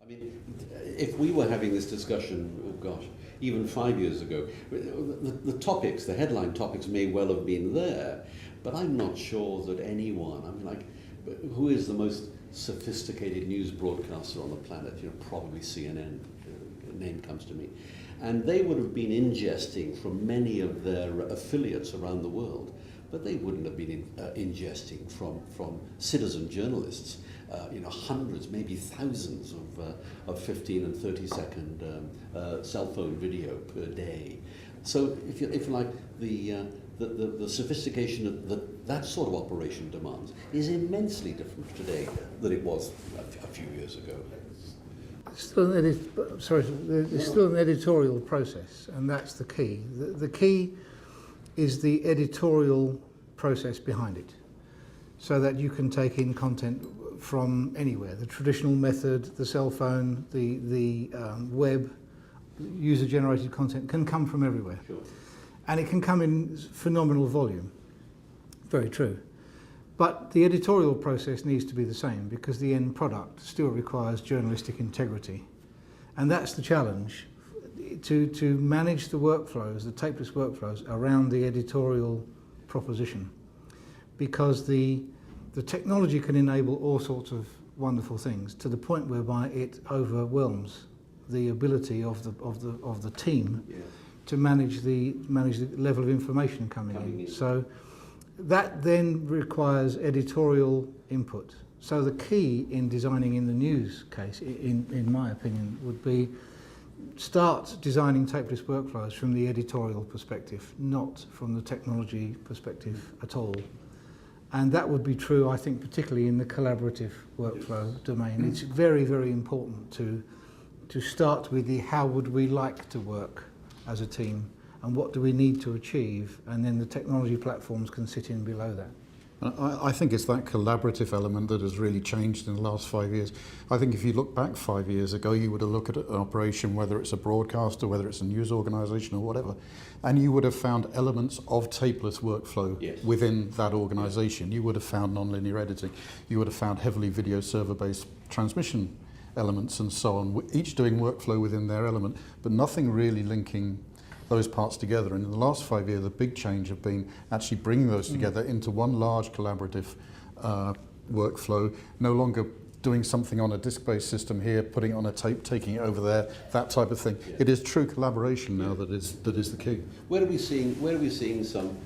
mean, if we were having this discussion, oh gosh, even 5 years ago, the headline topics may well have been there, but I'm not sure that anyone, I mean, like, who is the most sophisticated news broadcaster on the planet? You know, probably CNN, name comes to me. And they would have been ingesting from many of their affiliates around the world, but they wouldn't have been ingesting from citizen journalists. You know, hundreds, maybe thousands of 15 and 30-second cell phone video per day. So, if you like, the sophistication that sort of operation demands is immensely different today than it was a few years ago. Still there's still an editorial process, and that's the key. The key is the editorial process behind it, so that you can take in content from anywhere. The traditional method, the cell phone, the web, user-generated content can come from everywhere. Sure. And it can come in phenomenal volume. Very true. But the editorial process needs to be the same, because the end product still requires journalistic integrity. And that's the challenge, to manage the workflows, the tapeless workflows around the editorial proposition. Because the technology can enable all sorts of wonderful things, to the point whereby it overwhelms the ability of the team to manage the level of information coming in. So that then requires editorial input. So the key in designing in the news case, in my opinion, would be start designing tapeless workflows from the editorial perspective, not from the technology perspective at all. And that would be true, I think, particularly in the collaborative workflow domain. It's very, very important to start with the how would we like to work as a team, and what do we need to achieve, and then the technology platforms can sit in below that. I think it's that collaborative element that has really changed in the last 5 years. I think if you look back 5 years ago, you would have looked at an operation, whether it's a broadcaster, whether it's a news organisation or whatever, and you would have found elements of tapeless workflow within that organisation. You would have found non-linear editing. You would have found heavily video server-based transmission elements and so on, each doing workflow within their element, but nothing really linking those parts together. And in the last 5 years, the big change have been actually bringing those together into one large collaborative workflow, no longer doing something on a disk-based system here, putting it on a tape, taking it over there, that type of thing. It is true collaboration now that is the key. Where are we seeing some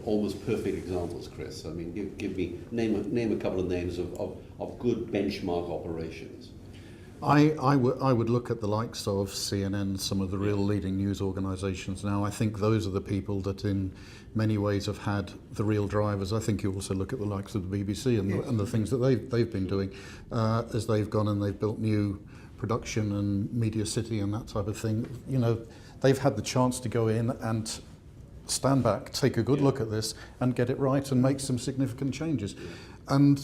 almost perfect examples, Chris? I mean, name a couple of names of good benchmark operations. I would look at the likes of CNN, some of the real leading news organisations now. I think those are the people that in many ways have had the real drivers. I think you also look at the likes of the BBC and the things that they've been doing as they've gone and they've built new production and Media City and that type of thing. You know, they've had the chance to go in and stand back, take a good look at this and get it right and make some significant changes. And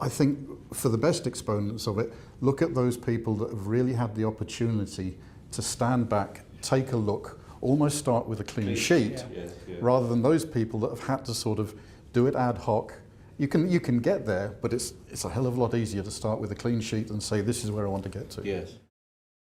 I think for the best exponents of it, look at those people that have really had the opportunity to stand back, take a look, almost start with a clean sheet, rather than those people that have had to sort of do it ad hoc. You can get there, but it's a hell of a lot easier to start with a clean sheet and say, this is where I want to get to. Yes.